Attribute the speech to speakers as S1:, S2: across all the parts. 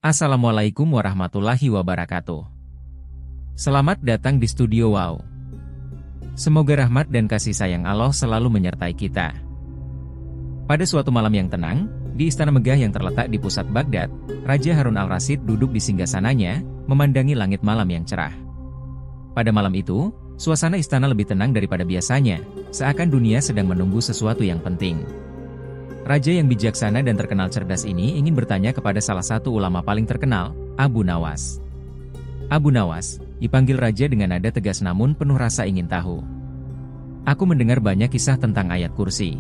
S1: Assalamualaikum warahmatullahi wabarakatuh. Selamat datang di Studio Wow. Semoga rahmat dan kasih sayang Allah selalu menyertai kita. Pada suatu malam yang tenang, di Istana Megah yang terletak di pusat Baghdad, Raja Harun al-Rasyid duduk di singgasananya, memandangi langit malam yang cerah. Pada malam itu, suasana istana lebih tenang daripada biasanya, seakan dunia sedang menunggu sesuatu yang penting. Raja yang bijaksana dan terkenal cerdas ini ingin bertanya kepada salah satu ulama paling terkenal, Abu Nawas. Abu Nawas, dipanggil raja dengan nada tegas namun penuh rasa ingin tahu. Aku mendengar banyak kisah tentang ayat kursi.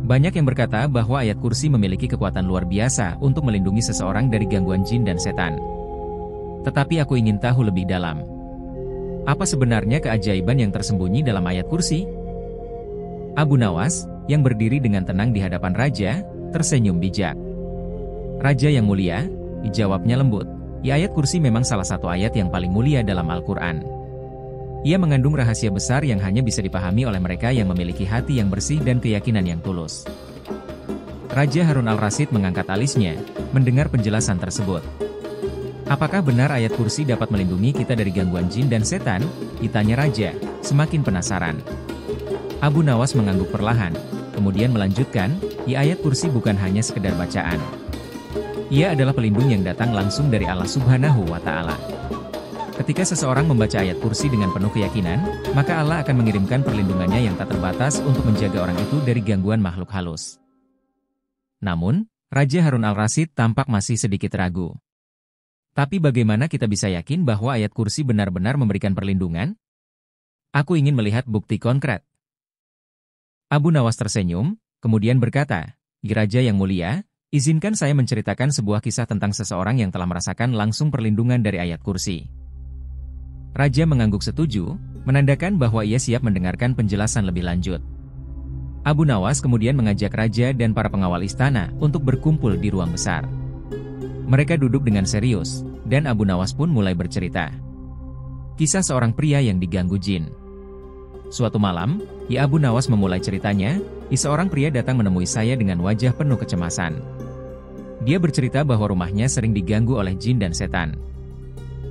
S1: Banyak yang berkata bahwa ayat kursi memiliki kekuatan luar biasa untuk melindungi seseorang dari gangguan jin dan setan. Tetapi aku ingin tahu lebih dalam. Apa sebenarnya keajaiban yang tersembunyi dalam ayat kursi? Abu Nawas, yang berdiri dengan tenang di hadapan raja, tersenyum bijak. Raja yang mulia, dijawabnya lembut, ya ayat kursi memang salah satu ayat yang paling mulia dalam Al-Quran. Ia mengandung rahasia besar yang hanya bisa dipahami oleh mereka yang memiliki hati yang bersih dan keyakinan yang tulus. Raja Harun al-Rasyid mengangkat alisnya, mendengar penjelasan tersebut. Apakah benar ayat kursi dapat melindungi kita dari gangguan jin dan setan? Ditanya raja, semakin penasaran. Abu Nawas mengangguk perlahan, kemudian melanjutkan, di ayat kursi bukan hanya sekedar bacaan. Ia adalah pelindung yang datang langsung dari Allah Subhanahu wa Ta'ala. Ketika seseorang membaca ayat kursi dengan penuh keyakinan, maka Allah akan mengirimkan perlindungannya yang tak terbatas untuk menjaga orang itu dari gangguan makhluk halus. Namun, Raja Harun al-Rasyid tampak masih sedikit ragu. Tapi bagaimana kita bisa yakin bahwa ayat kursi benar-benar memberikan perlindungan? Aku ingin melihat bukti konkret. Abu Nawas tersenyum, kemudian berkata, Raja yang mulia, izinkan saya menceritakan sebuah kisah tentang seseorang yang telah merasakan langsung perlindungan dari ayat kursi. Raja mengangguk setuju, menandakan bahwa ia siap mendengarkan penjelasan lebih lanjut. Abu Nawas kemudian mengajak raja dan para pengawal istana untuk berkumpul di ruang besar. Mereka duduk dengan serius, dan Abu Nawas pun mulai bercerita. Kisah seorang pria yang diganggu jin. Suatu malam, Abu Nawas memulai ceritanya, seorang pria datang menemui saya dengan wajah penuh kecemasan. Dia bercerita bahwa rumahnya sering diganggu oleh jin dan setan.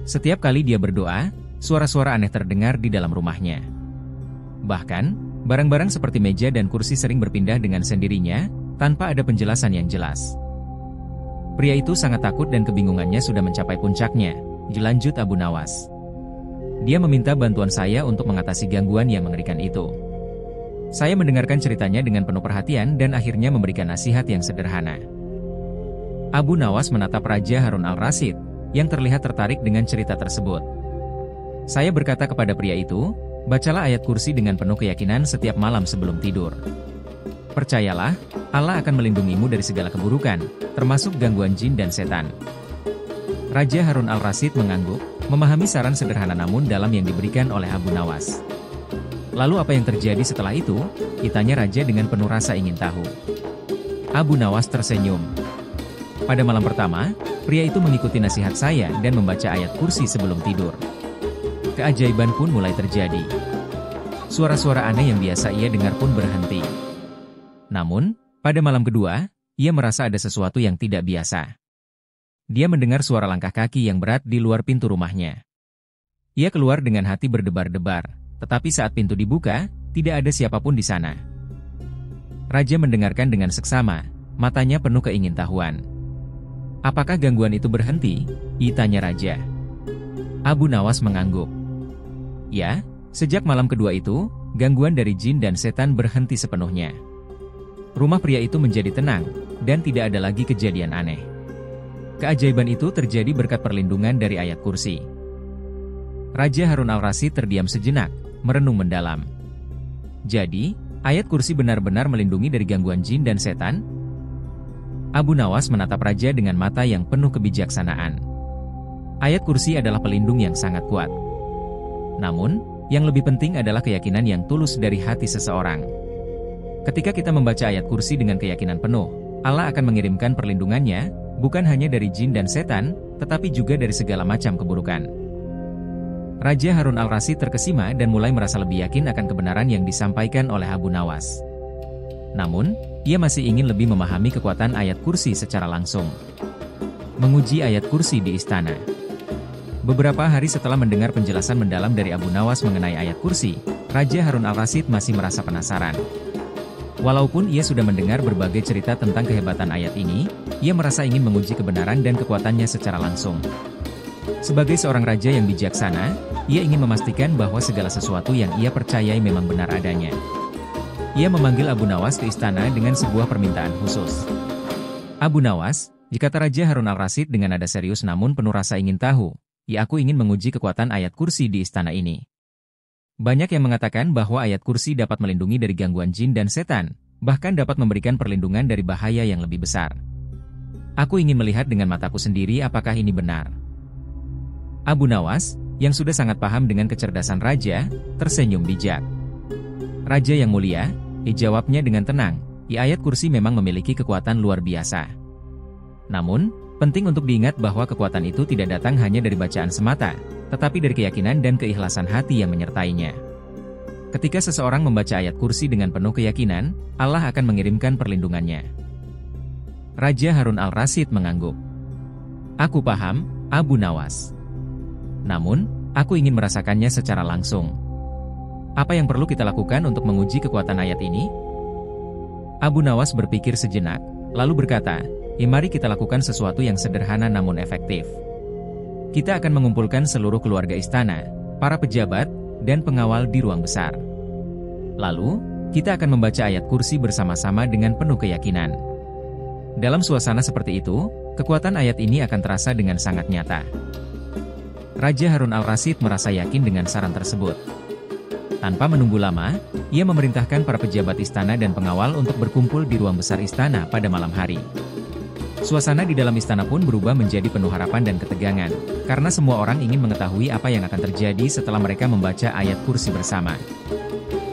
S1: Setiap kali dia berdoa, suara-suara aneh terdengar di dalam rumahnya. Bahkan, barang-barang seperti meja dan kursi sering berpindah dengan sendirinya, tanpa ada penjelasan yang jelas. Pria itu sangat takut dan kebingungannya sudah mencapai puncaknya, dilanjut Abu Nawas. Dia meminta bantuan saya untuk mengatasi gangguan yang mengerikan itu. Saya mendengarkan ceritanya dengan penuh perhatian dan akhirnya memberikan nasihat yang sederhana. Abu Nawas menatap Raja Harun al-Rasyid, yang terlihat tertarik dengan cerita tersebut. Saya berkata kepada pria itu, bacalah ayat kursi dengan penuh keyakinan setiap malam sebelum tidur. Percayalah, Allah akan melindungimu dari segala keburukan, termasuk gangguan jin dan setan. Raja Harun al-Rasyid mengangguk, memahami saran sederhana namun dalam yang diberikan oleh Abu Nawas. Lalu apa yang terjadi setelah itu? Tanya raja dengan penuh rasa ingin tahu. Abu Nawas tersenyum. Pada malam pertama, pria itu mengikuti nasihat saya dan membaca ayat kursi sebelum tidur. Keajaiban pun mulai terjadi. Suara-suara aneh yang biasa ia dengar pun berhenti. Namun, pada malam kedua, ia merasa ada sesuatu yang tidak biasa. Dia mendengar suara langkah kaki yang berat di luar pintu rumahnya. Ia keluar dengan hati berdebar-debar, tetapi saat pintu dibuka, tidak ada siapapun di sana. Raja mendengarkan dengan seksama, matanya penuh keingintahuan. Apakah gangguan itu berhenti? Tanya raja. Abu Nawas mengangguk. Ya, sejak malam kedua itu, gangguan dari jin dan setan berhenti sepenuhnya. Rumah pria itu menjadi tenang, dan tidak ada lagi kejadian aneh. Keajaiban itu terjadi berkat perlindungan dari ayat kursi. Raja Harun al-Rasyid terdiam sejenak, merenung mendalam. Jadi, ayat kursi benar-benar melindungi dari gangguan jin dan setan? Abu Nawas menatap raja dengan mata yang penuh kebijaksanaan. Ayat kursi adalah pelindung yang sangat kuat. Namun, yang lebih penting adalah keyakinan yang tulus dari hati seseorang. Ketika kita membaca ayat kursi dengan keyakinan penuh, Allah akan mengirimkan perlindungannya, bukan hanya dari jin dan setan, tetapi juga dari segala macam keburukan. Raja Harun al-Rasyid terkesima dan mulai merasa lebih yakin akan kebenaran yang disampaikan oleh Abu Nawas. Namun, ia masih ingin lebih memahami kekuatan ayat kursi secara langsung. Menguji ayat kursi di istana. Beberapa hari setelah mendengar penjelasan mendalam dari Abu Nawas mengenai ayat kursi, Raja Harun al-Rasyid masih merasa penasaran. Walaupun ia sudah mendengar berbagai cerita tentang kehebatan ayat ini, ia merasa ingin menguji kebenaran dan kekuatannya secara langsung. Sebagai seorang raja yang bijaksana, ia ingin memastikan bahwa segala sesuatu yang ia percayai memang benar adanya. Ia memanggil Abu Nawas ke istana dengan sebuah permintaan khusus. Abu Nawas, berkata Raja Harun al-Rasyid dengan nada serius namun penuh rasa ingin tahu, ya aku ingin menguji kekuatan ayat kursi di istana ini. Banyak yang mengatakan bahwa ayat kursi dapat melindungi dari gangguan jin dan setan, bahkan dapat memberikan perlindungan dari bahaya yang lebih besar. Aku ingin melihat dengan mataku sendiri apakah ini benar. Abu Nawas, yang sudah sangat paham dengan kecerdasan raja, tersenyum bijak. Raja yang mulia, jawabnya dengan tenang, ayat kursi memang memiliki kekuatan luar biasa. Namun, penting untuk diingat bahwa kekuatan itu tidak datang hanya dari bacaan semata, tetapi dari keyakinan dan keikhlasan hati yang menyertainya. Ketika seseorang membaca ayat kursi dengan penuh keyakinan, Allah akan mengirimkan perlindungannya. Raja Harun al-Rasyid mengangguk. Aku paham, Abu Nawas. Namun, aku ingin merasakannya secara langsung. Apa yang perlu kita lakukan untuk menguji kekuatan ayat ini? Abu Nawas berpikir sejenak, lalu berkata, mari kita lakukan sesuatu yang sederhana namun efektif. Kita akan mengumpulkan seluruh keluarga istana, para pejabat, dan pengawal di ruang besar. Lalu, kita akan membaca ayat kursi bersama-sama dengan penuh keyakinan. Dalam suasana seperti itu, kekuatan ayat ini akan terasa dengan sangat nyata. Raja Harun al-Rasyid merasa yakin dengan saran tersebut. Tanpa menunggu lama, ia memerintahkan para pejabat istana dan pengawal untuk berkumpul di ruang besar istana pada malam hari. Suasana di dalam istana pun berubah menjadi penuh harapan dan ketegangan, karena semua orang ingin mengetahui apa yang akan terjadi setelah mereka membaca ayat kursi bersama.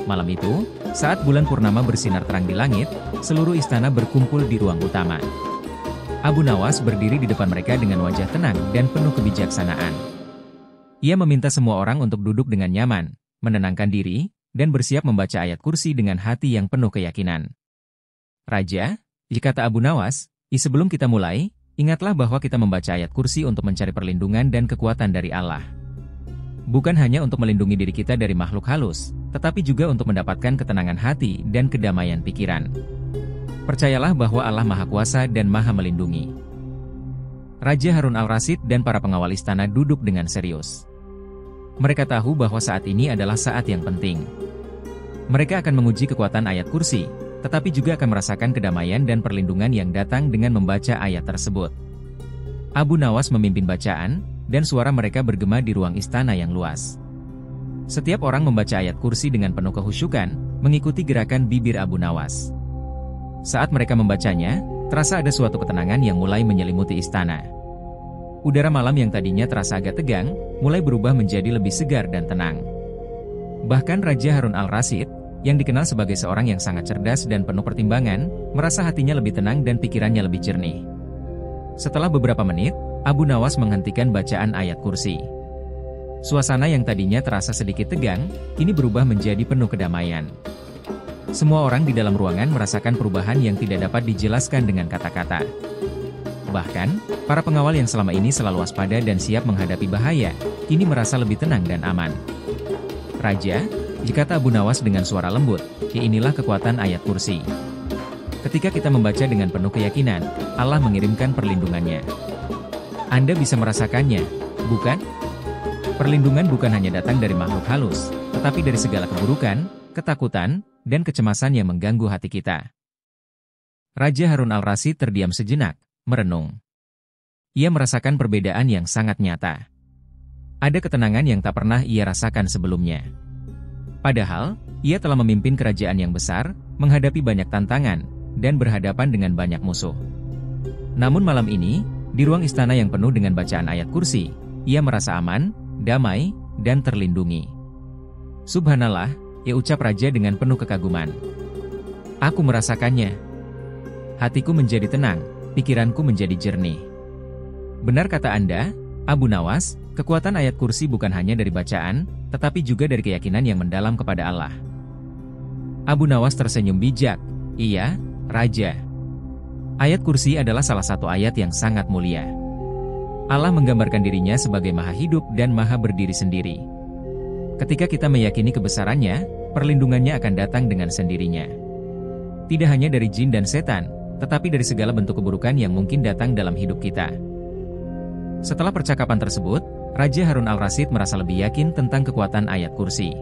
S1: Malam itu, saat bulan purnama bersinar terang di langit, seluruh istana berkumpul di ruang utama. Abu Nawas berdiri di depan mereka dengan wajah tenang dan penuh kebijaksanaan. Ia meminta semua orang untuk duduk dengan nyaman, menenangkan diri, dan bersiap membaca ayat kursi dengan hati yang penuh keyakinan. Raja, kata Abu Nawas, sebelum kita mulai, ingatlah bahwa kita membaca ayat kursi untuk mencari perlindungan dan kekuatan dari Allah. Bukan hanya untuk melindungi diri kita dari makhluk halus, tetapi juga untuk mendapatkan ketenangan hati dan kedamaian pikiran. Percayalah bahwa Allah Maha Kuasa dan Maha Melindungi. Raja Harun al-Rasyid dan para pengawal istana duduk dengan serius. Mereka tahu bahwa saat ini adalah saat yang penting. Mereka akan menguji kekuatan ayat kursi, tetapi juga akan merasakan kedamaian dan perlindungan yang datang dengan membaca ayat tersebut. Abu Nawas memimpin bacaan, dan suara mereka bergema di ruang istana yang luas. Setiap orang membaca ayat kursi dengan penuh kehusyukan, mengikuti gerakan bibir Abu Nawas. Saat mereka membacanya, terasa ada suatu ketenangan yang mulai menyelimuti istana. Udara malam yang tadinya terasa agak tegang, mulai berubah menjadi lebih segar dan tenang. Bahkan Raja Harun al-Rasyid, yang dikenal sebagai seorang yang sangat cerdas dan penuh pertimbangan, merasa hatinya lebih tenang dan pikirannya lebih jernih. Setelah beberapa menit, Abu Nawas menghentikan bacaan ayat kursi. Suasana yang tadinya terasa sedikit tegang, kini berubah menjadi penuh kedamaian. Semua orang di dalam ruangan merasakan perubahan yang tidak dapat dijelaskan dengan kata-kata. Bahkan, para pengawal yang selama ini selalu waspada dan siap menghadapi bahaya, kini merasa lebih tenang dan aman. Raja, kata Abu Nawas dengan suara lembut, inilah kekuatan ayat kursi. Ketika kita membaca dengan penuh keyakinan, Allah mengirimkan perlindungannya. Anda bisa merasakannya, bukan? Perlindungan bukan hanya datang dari makhluk halus, tetapi dari segala keburukan, ketakutan, dan kecemasan yang mengganggu hati kita. Raja Harun al-Rasyid terdiam sejenak, merenung. Ia merasakan perbedaan yang sangat nyata. Ada ketenangan yang tak pernah ia rasakan sebelumnya. Padahal, ia telah memimpin kerajaan yang besar, menghadapi banyak tantangan, dan berhadapan dengan banyak musuh. Namun malam ini, di ruang istana yang penuh dengan bacaan ayat kursi, ia merasa aman, damai, dan terlindungi. Subhanallah, ia ucap raja dengan penuh kekaguman. Aku merasakannya. Hatiku menjadi tenang, pikiranku menjadi jernih. Benar kata Anda, Abu Nawas, kekuatan ayat kursi bukan hanya dari bacaan, tetapi juga dari keyakinan yang mendalam kepada Allah. Abu Nawas tersenyum bijak. Iya, Raja. Ayat kursi adalah salah satu ayat yang sangat mulia. Allah menggambarkan dirinya sebagai maha hidup dan maha berdiri sendiri. Ketika kita meyakini kebesarannya, perlindungannya akan datang dengan sendirinya. Tidak hanya dari jin dan setan, tetapi dari segala bentuk keburukan yang mungkin datang dalam hidup kita. Setelah percakapan tersebut, Raja Harun al-Rasyid merasa lebih yakin tentang kekuatan ayat kursi.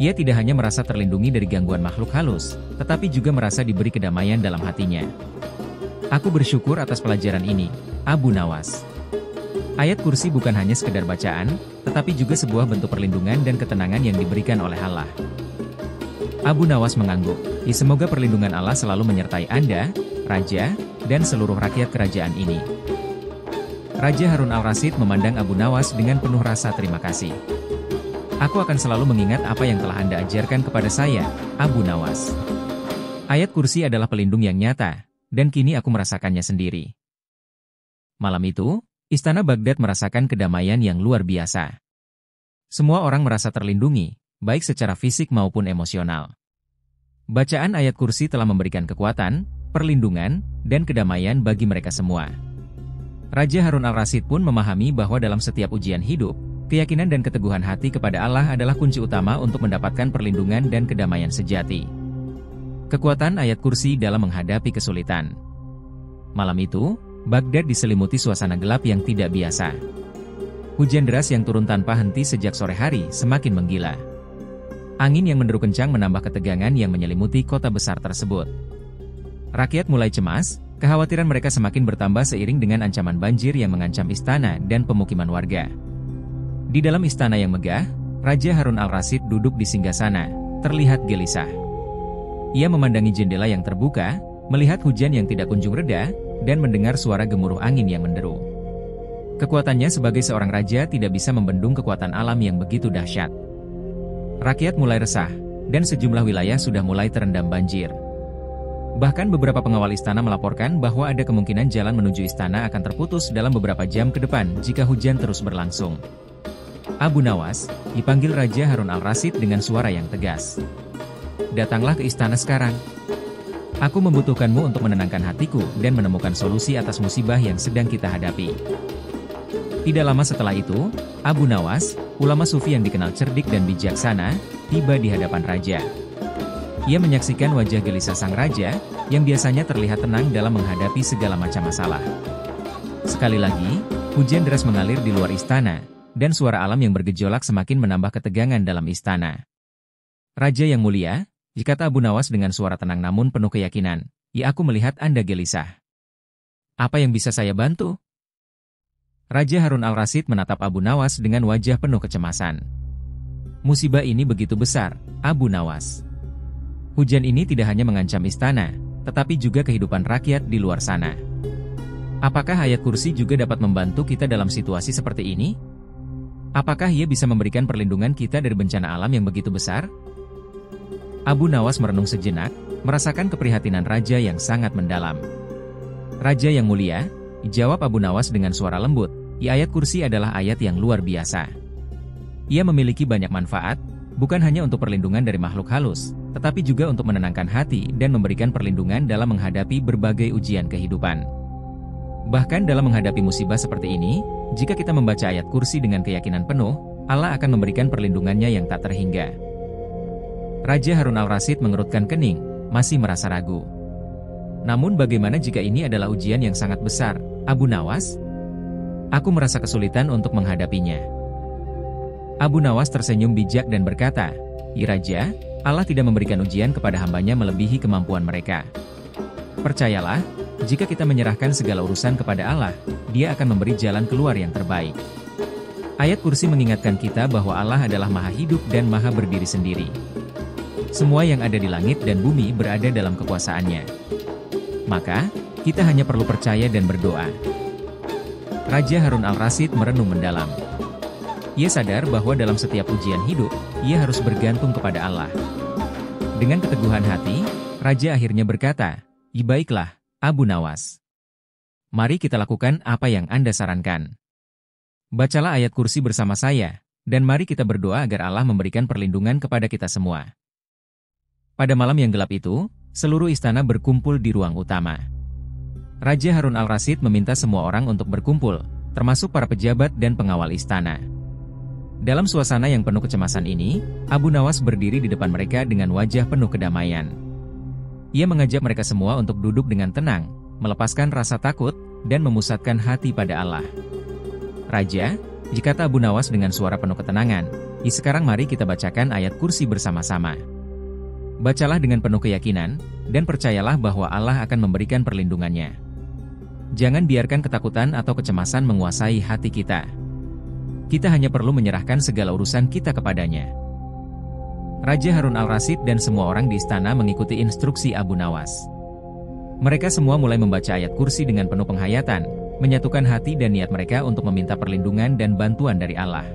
S1: Ia tidak hanya merasa terlindungi dari gangguan makhluk halus, tetapi juga merasa diberi kedamaian dalam hatinya. Aku bersyukur atas pelajaran ini, Abu Nawas. Ayat kursi bukan hanya sekedar bacaan, tetapi juga sebuah bentuk perlindungan dan ketenangan yang diberikan oleh Allah. Abu Nawas mengangguk, semoga perlindungan Allah selalu menyertai Anda, Raja, dan seluruh rakyat kerajaan ini. Raja Harun al-Rasyid memandang Abu Nawas dengan penuh rasa terima kasih. Aku akan selalu mengingat apa yang telah Anda ajarkan kepada saya, Abu Nawas. Ayat kursi adalah pelindung yang nyata, dan kini aku merasakannya sendiri. Malam itu, Istana Baghdad merasakan kedamaian yang luar biasa. Semua orang merasa terlindungi, baik secara fisik maupun emosional. Bacaan ayat kursi telah memberikan kekuatan, perlindungan, dan kedamaian bagi mereka semua. Raja Harun al-Rasyid pun memahami bahwa dalam setiap ujian hidup, keyakinan dan keteguhan hati kepada Allah adalah kunci utama untuk mendapatkan perlindungan dan kedamaian sejati. Kekuatan ayat kursi dalam menghadapi kesulitan. Malam itu, Baghdad diselimuti suasana gelap yang tidak biasa. Hujan deras yang turun tanpa henti sejak sore hari semakin menggila. Angin yang menderu kencang menambah ketegangan yang menyelimuti kota besar tersebut. Rakyat mulai cemas, kekhawatiran mereka semakin bertambah seiring dengan ancaman banjir yang mengancam istana dan pemukiman warga. Di dalam istana yang megah, Raja Harun al-Rasyid duduk di singgasana, terlihat gelisah. Ia memandangi jendela yang terbuka, melihat hujan yang tidak kunjung reda, dan mendengar suara gemuruh angin yang menderu. Kekuatannya sebagai seorang raja tidak bisa membendung kekuatan alam yang begitu dahsyat. Rakyat mulai resah, dan sejumlah wilayah sudah mulai terendam banjir. Bahkan beberapa pengawal istana melaporkan bahwa ada kemungkinan jalan menuju istana akan terputus dalam beberapa jam ke depan jika hujan terus berlangsung. Abu Nawas, dipanggil Raja Harun al-Rasyid dengan suara yang tegas. Datanglah ke istana sekarang. Aku membutuhkanmu untuk menenangkan hatiku dan menemukan solusi atas musibah yang sedang kita hadapi. Tidak lama setelah itu, Abu Nawas, ulama sufi yang dikenal cerdik dan bijaksana, tiba di hadapan raja. Ia menyaksikan wajah gelisah sang raja, yang biasanya terlihat tenang dalam menghadapi segala macam masalah. Sekali lagi, hujan deras mengalir di luar istana, dan suara alam yang bergejolak semakin menambah ketegangan dalam istana. Raja yang mulia, kata Abu Nawas dengan suara tenang namun penuh keyakinan, "Ya, aku melihat Anda gelisah. Apa yang bisa saya bantu?" Raja Harun al-Rasyid menatap Abu Nawas dengan wajah penuh kecemasan. Musibah ini begitu besar, Abu Nawas. Hujan ini tidak hanya mengancam istana, tetapi juga kehidupan rakyat di luar sana. Apakah ayat kursi juga dapat membantu kita dalam situasi seperti ini? Apakah ia bisa memberikan perlindungan kita dari bencana alam yang begitu besar? Abu Nawas merenung sejenak, merasakan keprihatinan raja yang sangat mendalam. "Raja yang mulia," jawab Abu Nawas dengan suara lembut, ayat kursi adalah ayat yang luar biasa. Ia memiliki banyak manfaat, bukan hanya untuk perlindungan dari makhluk halus, tetapi juga untuk menenangkan hati dan memberikan perlindungan dalam menghadapi berbagai ujian kehidupan. Bahkan dalam menghadapi musibah seperti ini, jika kita membaca ayat kursi dengan keyakinan penuh, Allah akan memberikan perlindungannya yang tak terhingga. Raja Harun al-Rasyid mengerutkan kening, masih merasa ragu. Namun bagaimana jika ini adalah ujian yang sangat besar, Abu Nawas? Aku merasa kesulitan untuk menghadapinya. Abu Nawas tersenyum bijak dan berkata, Raja, Allah tidak memberikan ujian kepada hambanya melebihi kemampuan mereka. Percayalah, jika kita menyerahkan segala urusan kepada Allah, Dia akan memberi jalan keluar yang terbaik. Ayat kursi mengingatkan kita bahwa Allah adalah maha hidup dan maha berdiri sendiri. Semua yang ada di langit dan bumi berada dalam kekuasaannya. Maka, kita hanya perlu percaya dan berdoa. Raja Harun al-Rasyid merenung mendalam. Ia sadar bahwa dalam setiap ujian hidup, ia harus bergantung kepada Allah. Dengan keteguhan hati, Raja akhirnya berkata, "Baiklah, Abu Nawas. Mari kita lakukan apa yang Anda sarankan. Bacalah ayat kursi bersama saya, dan mari kita berdoa agar Allah memberikan perlindungan kepada kita semua." Pada malam yang gelap itu, seluruh istana berkumpul di ruang utama. Raja Harun al-Rasyid meminta semua orang untuk berkumpul, termasuk para pejabat dan pengawal istana. Dalam suasana yang penuh kecemasan ini, Abu Nawas berdiri di depan mereka dengan wajah penuh kedamaian. Ia mengajak mereka semua untuk duduk dengan tenang, melepaskan rasa takut, dan memusatkan hati pada Allah. "Raja," kata Abu Nawas dengan suara penuh ketenangan, "sekarang mari kita bacakan ayat kursi bersama-sama. Bacalah dengan penuh keyakinan, dan percayalah bahwa Allah akan memberikan perlindungannya. Jangan biarkan ketakutan atau kecemasan menguasai hati kita. Kita hanya perlu menyerahkan segala urusan kita kepadanya." Raja Harun al-Rasyid dan semua orang di istana mengikuti instruksi Abu Nawas. Mereka semua mulai membaca ayat kursi dengan penuh penghayatan, menyatukan hati dan niat mereka untuk meminta perlindungan dan bantuan dari Allah.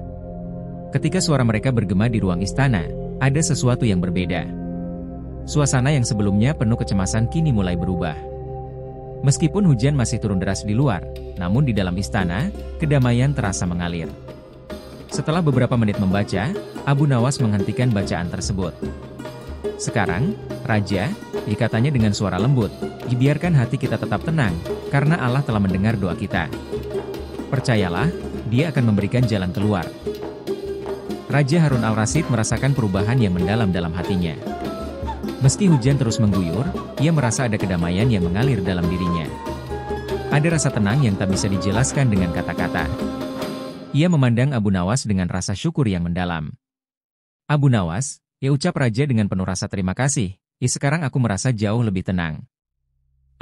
S1: Ketika suara mereka bergema di ruang istana, ada sesuatu yang berbeda. Suasana yang sebelumnya penuh kecemasan kini mulai berubah. Meskipun hujan masih turun deras di luar, namun di dalam istana, kedamaian terasa mengalir. Setelah beberapa menit membaca, Abu Nawas menghentikan bacaan tersebut. "Sekarang, Raja," katanya dengan suara lembut, "biarkan hati kita tetap tenang, karena Allah telah mendengar doa kita. Percayalah, Dia akan memberikan jalan keluar." Raja Harun al-Rasyid merasakan perubahan yang mendalam dalam hatinya. Meski hujan terus mengguyur, ia merasa ada kedamaian yang mengalir dalam dirinya. Ada rasa tenang yang tak bisa dijelaskan dengan kata-kata. Ia memandang Abu Nawas dengan rasa syukur yang mendalam. "Abu Nawas," ucap Raja dengan penuh rasa terima kasih, "sekarang aku merasa jauh lebih tenang.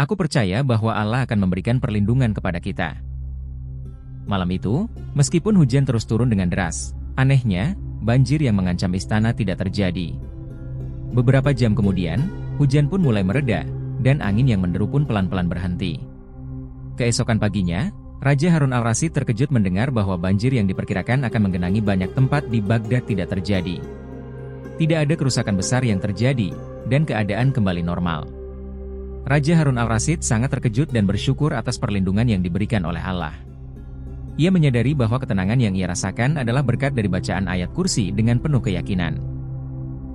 S1: Aku percaya bahwa Allah akan memberikan perlindungan kepada kita." Malam itu, meskipun hujan terus turun dengan deras, anehnya, banjir yang mengancam istana tidak terjadi. Beberapa jam kemudian, hujan pun mulai mereda, dan angin yang menderu pun pelan-pelan berhenti. Keesokan paginya, Raja Harun al-Rasyid terkejut mendengar bahwa banjir yang diperkirakan akan menggenangi banyak tempat di Baghdad tidak terjadi. Tidak ada kerusakan besar yang terjadi, dan keadaan kembali normal. Raja Harun al-Rasyid sangat terkejut dan bersyukur atas perlindungan yang diberikan oleh Allah. Ia menyadari bahwa ketenangan yang ia rasakan adalah berkat dari bacaan ayat kursi dengan penuh keyakinan.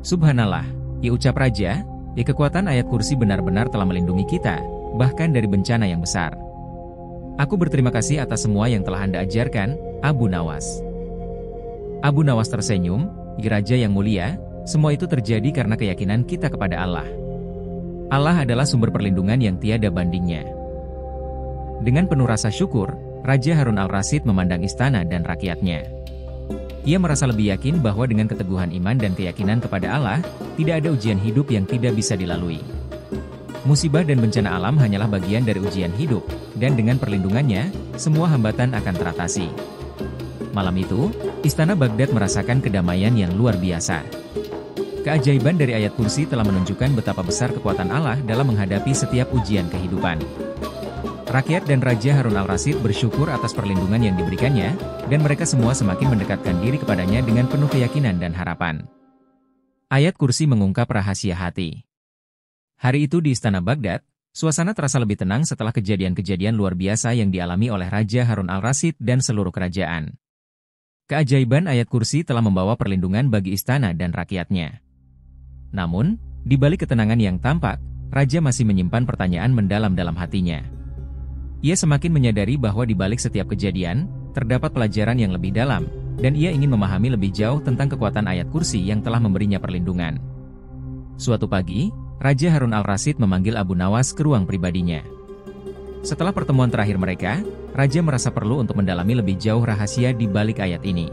S1: "Subhanallah," ucap Raja, kekuatan ayat kursi benar-benar telah melindungi kita, bahkan dari bencana yang besar. Aku berterima kasih atas semua yang telah Anda ajarkan, Abu Nawas." Abu Nawas tersenyum, "Raja yang mulia, semua itu terjadi karena keyakinan kita kepada Allah. Allah adalah sumber perlindungan yang tiada bandingnya." Dengan penuh rasa syukur, Raja Harun al-Rasyid memandang istana dan rakyatnya. Ia merasa lebih yakin bahwa dengan keteguhan iman dan keyakinan kepada Allah, tidak ada ujian hidup yang tidak bisa dilalui. Musibah dan bencana alam hanyalah bagian dari ujian hidup, dan dengan perlindungannya, semua hambatan akan teratasi. Malam itu, istana Baghdad merasakan kedamaian yang luar biasa. Keajaiban dari ayat kursi telah menunjukkan betapa besar kekuatan Allah dalam menghadapi setiap ujian kehidupan. Rakyat dan Raja Harun al-Rasyid bersyukur atas perlindungan yang diberikannya, dan mereka semua semakin mendekatkan diri kepadanya dengan penuh keyakinan dan harapan. Ayat kursi mengungkap rahasia hati. Hari itu di Istana Baghdad, suasana terasa lebih tenang setelah kejadian-kejadian luar biasa yang dialami oleh Raja Harun al-Rasyid dan seluruh kerajaan. Keajaiban ayat kursi telah membawa perlindungan bagi istana dan rakyatnya. Namun, di balik ketenangan yang tampak, Raja masih menyimpan pertanyaan mendalam dalam hatinya. Ia semakin menyadari bahwa di balik setiap kejadian, terdapat pelajaran yang lebih dalam, dan ia ingin memahami lebih jauh tentang kekuatan ayat kursi yang telah memberinya perlindungan. Suatu pagi, Raja Harun al-Rasyid memanggil Abu Nawas ke ruang pribadinya. Setelah pertemuan terakhir mereka, Raja merasa perlu untuk mendalami lebih jauh rahasia di balik ayat ini.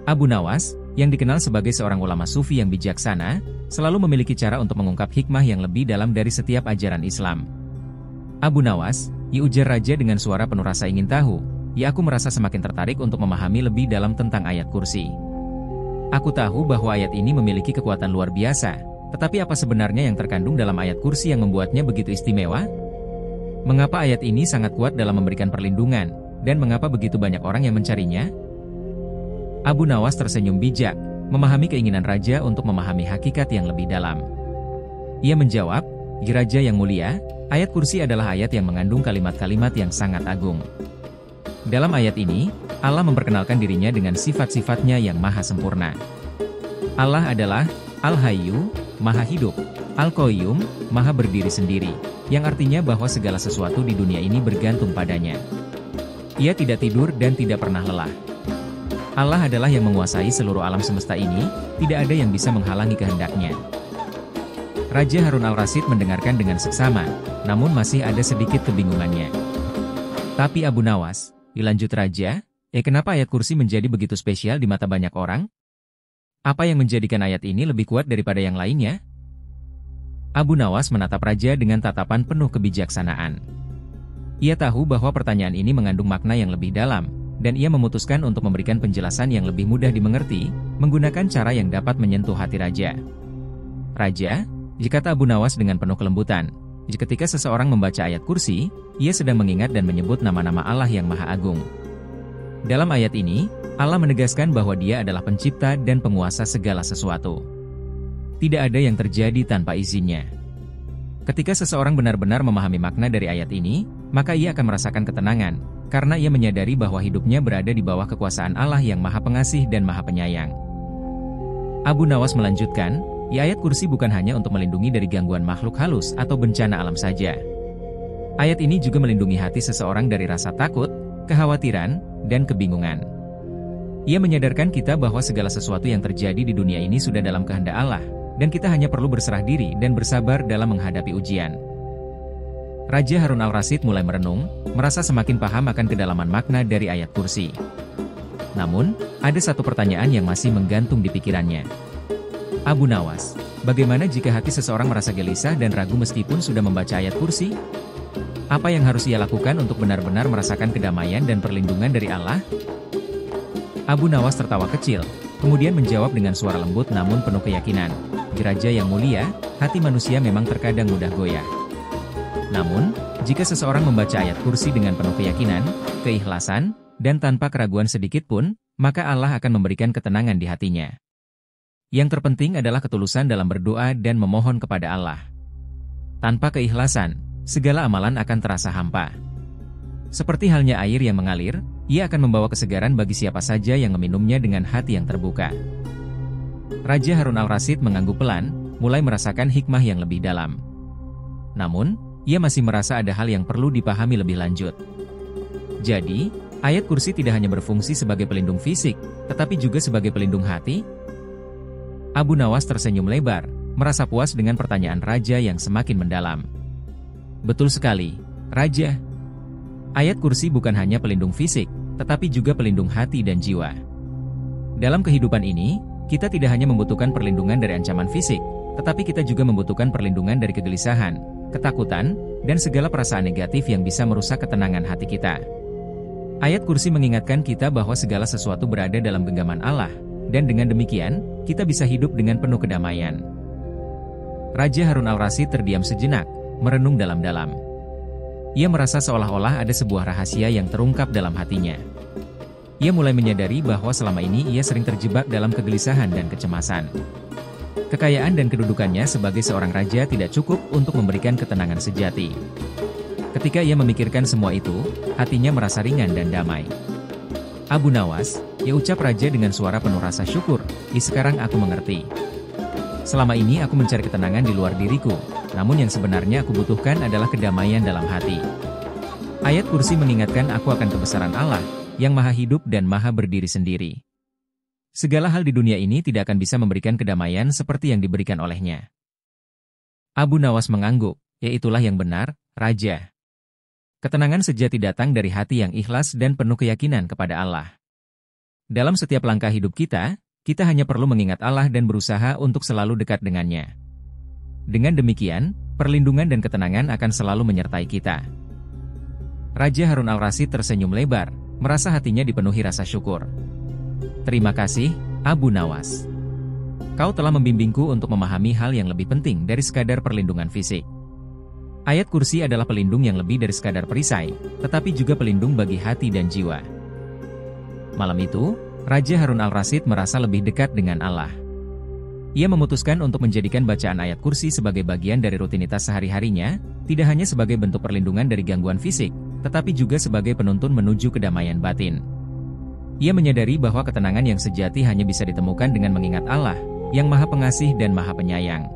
S1: Abu Nawas, yang dikenal sebagai seorang ulama sufi yang bijaksana, selalu memiliki cara untuk mengungkap hikmah yang lebih dalam dari setiap ajaran Islam. "Abu Nawas," ujar Raja dengan suara penuh rasa ingin tahu, aku merasa semakin tertarik untuk memahami lebih dalam tentang ayat kursi. Aku tahu bahwa ayat ini memiliki kekuatan luar biasa. Tetapi apa sebenarnya yang terkandung dalam ayat kursi yang membuatnya begitu istimewa? Mengapa ayat ini sangat kuat dalam memberikan perlindungan, dan mengapa begitu banyak orang yang mencarinya? Abu Nawas tersenyum bijak, memahami keinginan Raja untuk memahami hakikat yang lebih dalam. Ia menjawab, "Raja yang mulia, ayat kursi adalah ayat yang mengandung kalimat-kalimat yang sangat agung. Dalam ayat ini, Allah memperkenalkan dirinya dengan sifat-sifatnya yang maha sempurna. Allah adalah Al-Hayyu, Maha Hidup, Al-Qayyum, Maha Berdiri Sendiri, yang artinya bahwa segala sesuatu di dunia ini bergantung padanya. Ia tidak tidur dan tidak pernah lelah. Allah adalah yang menguasai seluruh alam semesta ini, tidak ada yang bisa menghalangi kehendaknya. Raja Harun al-Rasyid mendengarkan dengan seksama, namun masih ada sedikit kebingungannya. Tapi Abu Nawas, dilanjut Raja, kenapa ayat kursi menjadi begitu spesial di mata banyak orang? Apa yang menjadikan ayat ini lebih kuat daripada yang lainnya? Abu Nawas menatap Raja dengan tatapan penuh kebijaksanaan. Ia tahu bahwa pertanyaan ini mengandung makna yang lebih dalam, dan ia memutuskan untuk memberikan penjelasan yang lebih mudah dimengerti, menggunakan cara yang dapat menyentuh hati Raja. Raja, kata Abu Nawas dengan penuh kelembutan, ketika seseorang membaca ayat kursi, ia sedang mengingat dan menyebut nama-nama Allah yang Maha Agung. Dalam ayat ini, Allah menegaskan bahwa Dia adalah pencipta dan penguasa segala sesuatu. Tidak ada yang terjadi tanpa izinnya. Ketika seseorang benar-benar memahami makna dari ayat ini, maka ia akan merasakan ketenangan, karena ia menyadari bahwa hidupnya berada di bawah kekuasaan Allah yang Maha Pengasih dan Maha Penyayang. Abu Nawas melanjutkan, ayat kursi bukan hanya untuk melindungi dari gangguan makhluk halus atau bencana alam saja. Ayat ini juga melindungi hati seseorang dari rasa takut, kekhawatiran, dan kebingungan. Ia menyadarkan kita bahwa segala sesuatu yang terjadi di dunia ini sudah dalam kehendak Allah, dan kita hanya perlu berserah diri dan bersabar dalam menghadapi ujian. Raja Harun al-Rasyid mulai merenung, merasa semakin paham akan kedalaman makna dari ayat kursi. Namun, ada satu pertanyaan yang masih menggantung di pikirannya. Abu Nawas, bagaimana jika hati seseorang merasa gelisah dan ragu meskipun sudah membaca ayat kursi? Apa yang harus ia lakukan untuk benar-benar merasakan kedamaian dan perlindungan dari Allah? Abu Nawas tertawa kecil, kemudian menjawab dengan suara lembut namun penuh keyakinan. Raja yang mulia, hati manusia memang terkadang mudah goyah. Namun, jika seseorang membaca ayat kursi dengan penuh keyakinan, keikhlasan, dan tanpa keraguan sedikit pun, maka Allah akan memberikan ketenangan di hatinya. Yang terpenting adalah ketulusan dalam berdoa dan memohon kepada Allah. Tanpa keikhlasan, segala amalan akan terasa hampa. Seperti halnya air yang mengalir, ia akan membawa kesegaran bagi siapa saja yang meminumnya dengan hati yang terbuka. Raja Harun al-Rasyid mengangguk pelan, mulai merasakan hikmah yang lebih dalam. Namun, ia masih merasa ada hal yang perlu dipahami lebih lanjut. Jadi, ayat kursi tidak hanya berfungsi sebagai pelindung fisik, tetapi juga sebagai pelindung hati. Abu Nawas tersenyum lebar, merasa puas dengan pertanyaan Raja yang semakin mendalam. Betul sekali, Raja. Ayat kursi bukan hanya pelindung fisik, tetapi juga pelindung hati dan jiwa. Dalam kehidupan ini, kita tidak hanya membutuhkan perlindungan dari ancaman fisik, tetapi kita juga membutuhkan perlindungan dari kegelisahan, ketakutan, dan segala perasaan negatif yang bisa merusak ketenangan hati kita. Ayat kursi mengingatkan kita bahwa segala sesuatu berada dalam genggaman Allah, dan dengan demikian, kita bisa hidup dengan penuh kedamaian. Raja Harun al-Rasyid terdiam sejenak, merenung dalam-dalam. Ia merasa seolah-olah ada sebuah rahasia yang terungkap dalam hatinya. Ia mulai menyadari bahwa selama ini ia sering terjebak dalam kegelisahan dan kecemasan. Kekayaan dan kedudukannya sebagai seorang raja tidak cukup untuk memberikan ketenangan sejati. Ketika ia memikirkan semua itu, hatinya merasa ringan dan damai. Abu Nawas, ucap Raja dengan suara penuh rasa syukur, sekarang aku mengerti. Selama ini aku mencari ketenangan di luar diriku, namun yang sebenarnya aku butuhkan adalah kedamaian dalam hati. Ayat kursi mengingatkan aku akan kebesaran Allah, yang maha hidup dan maha berdiri sendiri. Segala hal di dunia ini tidak akan bisa memberikan kedamaian seperti yang diberikan olehnya. Abu Nawas mengangguk, itulah yang benar, Raja. Ketenangan sejati datang dari hati yang ikhlas dan penuh keyakinan kepada Allah. Dalam setiap langkah hidup kita hanya perlu mengingat Allah dan berusaha untuk selalu dekat dengannya. Dengan demikian, perlindungan dan ketenangan akan selalu menyertai kita. Raja Harun al-Rasyid tersenyum lebar, merasa hatinya dipenuhi rasa syukur. Terima kasih, Abu Nawas. Kau telah membimbingku untuk memahami hal yang lebih penting dari sekadar perlindungan fisik. Ayat kursi adalah pelindung yang lebih dari sekadar perisai, tetapi juga pelindung bagi hati dan jiwa. Malam itu, Raja Harun al-Rasyid merasa lebih dekat dengan Allah. Ia memutuskan untuk menjadikan bacaan ayat kursi sebagai bagian dari rutinitas sehari-harinya, tidak hanya sebagai bentuk perlindungan dari gangguan fisik, tetapi juga sebagai penuntun menuju kedamaian batin. Ia menyadari bahwa ketenangan yang sejati hanya bisa ditemukan dengan mengingat Allah, yang Maha Pengasih dan Maha Penyayang.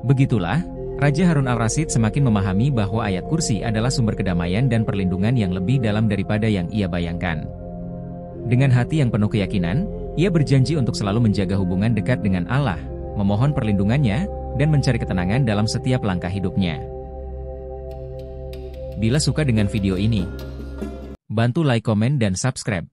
S1: Begitulah, Raja Harun al-Rasyid semakin memahami bahwa ayat kursi adalah sumber kedamaian dan perlindungan yang lebih dalam daripada yang ia bayangkan. Dengan hati yang penuh keyakinan, ia berjanji untuk selalu menjaga hubungan dekat dengan Allah, memohon perlindungannya, dan mencari ketenangan dalam setiap langkah hidupnya. Bila suka dengan video ini, bantu like, komen, dan subscribe.